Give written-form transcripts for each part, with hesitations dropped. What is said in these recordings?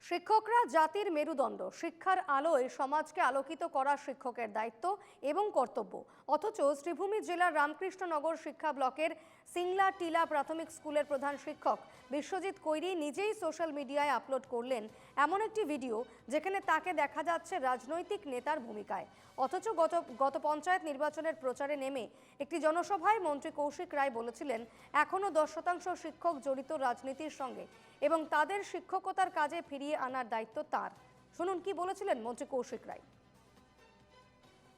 শিক্ষকরা জাতির মেরুদণ্ড। শিক্ষার আলোয় সমাজকে আলোকিত করা শিক্ষকের দায়িত্ব এবং কর্তব্য। অথচ শ্রীভূমি জেলার রামকৃষ্ণনগর শিক্ষা ব্লকের সিংলা টিলা প্রাথমিক স্কুলের প্রধান শিক্ষক বিশ্বজিৎ কৈরি নিজেই সোশ্যাল মিডিয়ায় আপলোড করলেন এমন একটি ভিডিও যেখানে তাকে দেখা যাচ্ছে রাজনৈতিক নেতার ভূমিকায়। অথচ গত পঞ্চায়েত নির্বাচনের প্রচারে নেমে একটি জনসভায় মন্ত্রী কৌশিক রায় বলেছিলেন এখনও 10% শিক্ষক জড়িত রাজনীতির সঙ্গে এবং তাদের শিক্ষকতার কাজে ফিরিয়ে আনার দায়িত্ব তার। শুনুন কি বলেছিলেন মন্ত্রী কৌশিক রায়।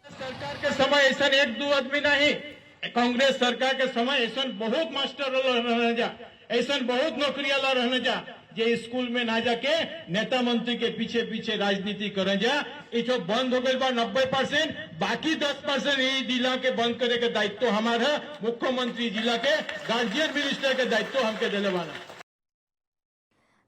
सरकार के समय ऐसा एक दो आदमी नहीं, कांग्रेस सरकार के समय ऐसा बहुत मास्टर रहने जा, ऐसा बहुत नौकरी वाला रहने जा जे स्कूल में ना जाके नेता मंत्री के पीछे पीछे राजनीति करे जा। ये जो बंद हो गए 90%, बाकी 10% ये जिला के बंद करे के दायित्व हमारा, मुख्यमंत्री जिला के गार्जियन मिनिस्टर के दायित्व हमके दिले वाला।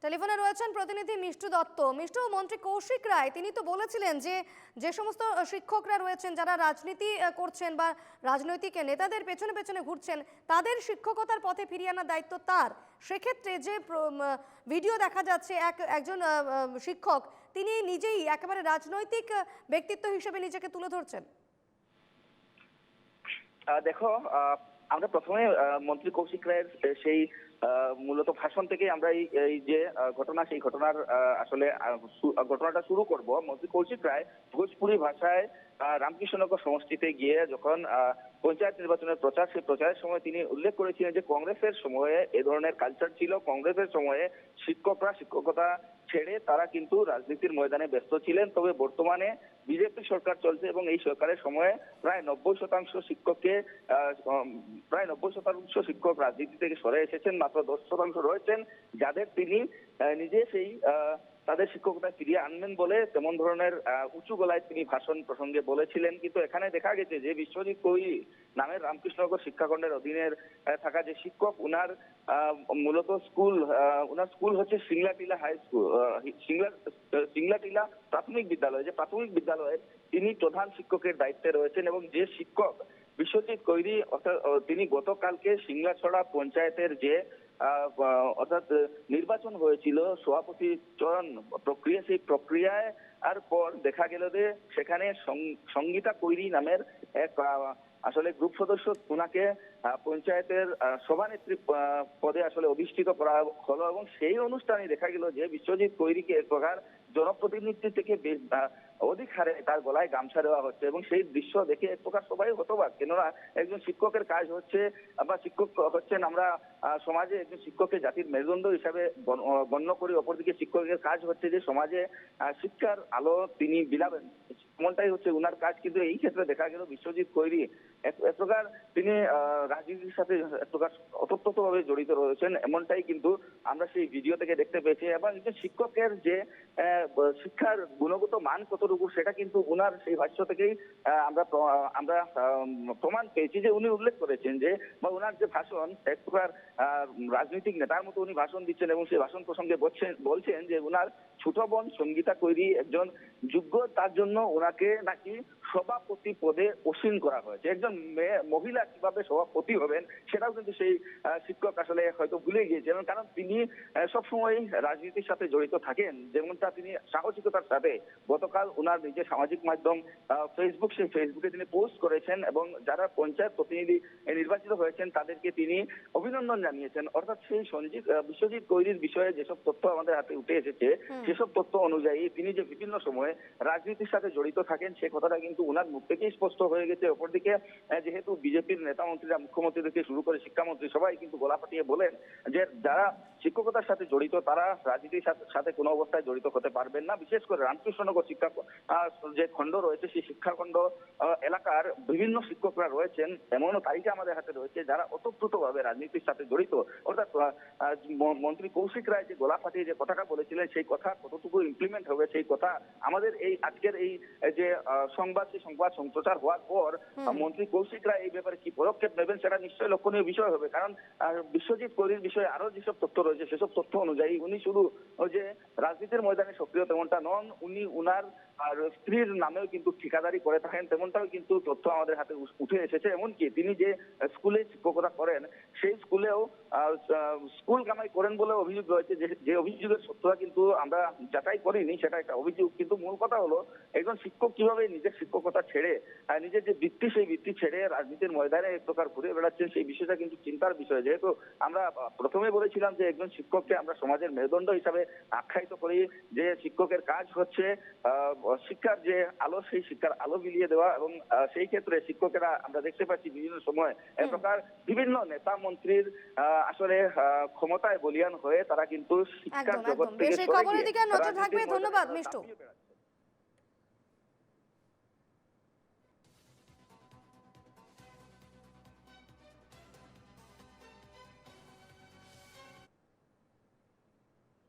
টেলিফোনে রয়েছেন প্রতিনিধি মিষ্টু দত্ত। মিষ্টু, মন্ত্রী কৌশিক রায় তিনি তো বলেছিলেন যে যে সমস্ত শিক্ষকরা রয়েছেন যারা রাজনীতি করছেন বা রাজনৈতিক নেতাদের পেছনে পেছনে ঘুরছেন তাদের শিক্ষকতার পথে ফিরিয়ে আনার দায়িত্ব তার। সেক্ষেত্রে যে ভিডিও দেখা যাচ্ছে একজন শিক্ষক তিনি নিজেই একেবারে রাজনৈতিক ব্যক্তিত্ব হিসেবে নিজেকে তুলে ধরছেন। দেখো, আমরা প্রথমে মন্ত্রী কৌশিক রায়ের সেই মূলত ভাষণ থেকে আমরা এই যে ঘটনা, সেই ঘটনার আসলে ঘটনাটা শুরু করব। মন্ত্রী কৌশিক রায় ভোজপুরি ভাষায় রামকৃষ্ণনগর সমষ্টিতে গিয়ে যখন পঞ্চায়েত নির্বাচনের প্রচার, সেই প্রচারের সময় তিনি উল্লেখ করেছিলেন যে কংগ্রেসের সময়ে এ ধরনের কালচার ছিল, কংগ্রেসের সময়ে শিক্ষকরা শিক্ষকতা ছেড়ে তারা কিন্তু রাজনীতির ময়দানে ব্যস্ত ছিলেন। তবে বর্তমানে বিজেপি সরকার চলছে এবং এই সরকারের সময়ে প্রায় 90% শিক্ষক রাজনীতি থেকে সরে এসেছেন। মাত্র 10% রয়েছেন যাদের তিনি নিজে সেই তাদের শিক্ষকতা ফিরিয়ে আনবেন বলে তেমন ধরনের উঁচু গলায় তিনি ভাষণ প্রসঙ্গে বলেছিলেন। কিন্তু এখানে দেখা গেছে যে বিশ্বজিৎ কৈরি নামের রামকৃষ্ণনগর শিক্ষাখণ্ডের অধীনের থাকা যে শিক্ষক, উনার মূলত উনার স্কুল হচ্ছে সিংলা টিলা হাই স্কুল, সিংলা টিলা প্রাথমিক বিদ্যালয়। যে প্রাথমিক বিদ্যালয়ে তিনি প্রধান শিক্ষকের দায়িত্বে রয়েছেন এবং যে শিক্ষক বিশ্বজিৎ কৈরি অর্থাৎ তিনি গতকালকে সিংলাছড়া পঞ্চায়েতের যে অর্থাৎ নির্বাচন হয়েছিল সভাপতি চয়ন প্রক্রিয়া, সেই প্রক্রিয়ায় আর পর দেখা গেল যে সেখানে সঙ্গীতা কৈরি নামের এক আসলে গ্রুপ সদস্য ওনাকে পঞ্চায়েতের সভানেত্রী পদে আসলে অধিষ্ঠিত করা হলো এবং সেই অনুষ্ঠানে দেখা গেল যে বিশ্বজিৎ কৈরিকে এক প্রকার জনপ্রতিনিধি থেকে অধিক হারে তার গলায় গামছা দেওয়া হচ্ছে এবং সেই দৃশ্য দেখে এক প্রকার সবাই হতবাক। কেননা একজন শিক্ষকের কাজ হচ্ছে বা শিক্ষক হচ্ছেন, আমরা সমাজে একজন শিক্ষককে জাতির মেরুদণ্ড হিসাবে গণ্য করি। অপরদিকে শিক্ষকের কাজ হচ্ছে যে সমাজে শিক্ষার আলো তিনি বিলাবেন, এমনটাই হচ্ছে উনার কাজ। কিন্তু এই ক্ষেত্রে দেখা গেল বিশ্বজিৎ কৈরি এক প্রকার তিনি রাজনীতির সাথে এক প্রকার অতপ্রতভাবে জড়িত রয়েছেন, এমনটাই কিন্তু আমরা সেই ভিডিও থেকে দেখতে পেয়েছি। এবং একজন শিক্ষকের যে শিক্ষার গুণগত মান কতটুকু সেটা কিন্তু উনার সেই ভাষ্য থেকেই আমরা প্রমাণ পেয়েছি। যে উনি উল্লেখ করেছেন যে বা উনার যে ভাষণ এক প্রকার রাজনৈতিক নেতার মতো উনি ভাষণ দিচ্ছেন এবং সেই ভাষণ প্রসঙ্গে বলছেন যে উনার ছোট বোন সঙ্গীতা কৈরি একজন যোগ্য, তার জন্য ওনাকে নাকি সভাপতি পদে অসীন করা হয়েছে। একজন মহিলা কিভাবে সভাপতি হবেন সেটাও কিন্তু সেই শিক্ষক আসলে হয়তো ভুলে গিয়েছেন, কারণ তিনি সবসময় রাজনীতির সাথে জড়িত থাকেন। যেমনটা তিনি সাহসিকতার সাথে গতকাল ওনার নিজের সামাজিক মাধ্যম ফেসবুক, সেই ফেসবুকে তিনি পোস্ট করেছেন এবং যারা পঞ্চায়েত প্রতিনিধি নির্বাচিত হয়েছেন তাদেরকে তিনি অভিনন্দন জানিয়েছেন। অর্থাৎ সেই বিশ্বজিৎ কৈরির বিষয়ে যেসব তথ্য আমাদের হাতে উঠে এসেছে সেসব তথ্য অনুযায়ী তিনি যে বিভিন্ন সময়ে রাজনীতির সাথে জড়িত থাকেন সে কথাটা কিন্তু উনার মুখ থেকেই স্পষ্ট হয়ে গেছে। অপরদিকে যেহেতু বিজেপির নেতা মন্ত্রীরা, মুখ্যমন্ত্রী থেকে শুরু করে শিক্ষামন্ত্রী সবাই কিন্তু গলা ফাটিয়ে বলেন যে যারা শিক্ষকতার সাথে জড়িত তারা রাজনীতির সাথে কোনো অবস্থায় জড়িত হতে পারবেন না। বিশেষ করে রামকৃষ্ণনগর শিক্ষা যে খণ্ড রয়েছে সেই শিক্ষাখণ্ড এলাকার বিভিন্ন শিক্ষকরা রয়েছেন, এমনও তালিকা আমাদের হাতে রয়েছে যারা ওতপ্রোতভাবে রাজনীতির সাথে জড়িত। অর্থাৎ মন্ত্রী কৌশিক রায় যে গলা ফাটিয়ে যে কথাটা বলেছিলেন সেই কথা কতটুকু ইমপ্লিমেন্ট হবে সেই কথা আমাদের এই আজকের এই যে সংবাদ সেই সংবাদ সম্প্রচার হওয়ার পর মন্ত্রী কৌশিক রায় এই ব্যাপারে কি পদক্ষেপ নেবেন সেটা নিশ্চয়ই লক্ষণীয় বিষয় হবে। কারণ বিশ্বজিৎ কৈরির বিষয়ে আরো যেসব তথ্য রয়েছে সেসব তথ্য অনুযায়ী উনি শুধু ওই যে রাজনীতির ময়দানে সক্রিয় তেমনটা নন, উনি উনার আর স্ত্রীর নামেও কিন্তু ঠিকাদারি করে থাকেন তেমনটাও কিন্তু তথ্য আমাদের হাতে উঠে এসেছে। এমনকি তিনি যে স্কুলে শিক্ষকতা করেন সেই স্কুলেও স্কুল কামাই করেন বলে অভিযোগ রয়েছে। যে অভিযোগের সত্যতা কিন্তু আমরা যাচাই করিনি, সেটা একটা অভিযোগ। কিন্তু মূল কথা হলো একজন শিক্ষক কিভাবে নিজের শিক্ষকতা ছেড়ে নিজের যে বৃত্তি সেই বৃত্তি ছেড়ে রাজনীতির ময়দানে এক প্রকার ঘুরে বেড়াচ্ছেন, সেই বিষয়টা কিন্তু চিন্তার বিষয়। যেহেতু আমরা প্রথমে বলেছিলাম যে একজন শিক্ষককে আমরা সমাজের মেরুদণ্ড হিসাবে আখ্যায়িত করি, যে শিক্ষকের কাজ হচ্ছে শিক্ষার যে আলো সেই শিক্ষার আলো বিলিয়ে দেওয়া, এবং সেই ক্ষেত্রে শিক্ষকেরা আমরা দেখতে পাচ্ছি বিভিন্ন সময় এক প্রকার বিভিন্ন নেতা মন্ত্রীর আসলে ক্ষমতায় বলিয়ান হয়ে তারা কিন্তু শিক্ষার একদম জগৎ একদম থেকে বেশ, এই সরে খবরের গিয়ে দিকে নজর রাজনীতির থাকবে। ময়দানে ধন্যবাদ তারা মিষ্টু। দাপিয়ে বেড়াচ্ছে।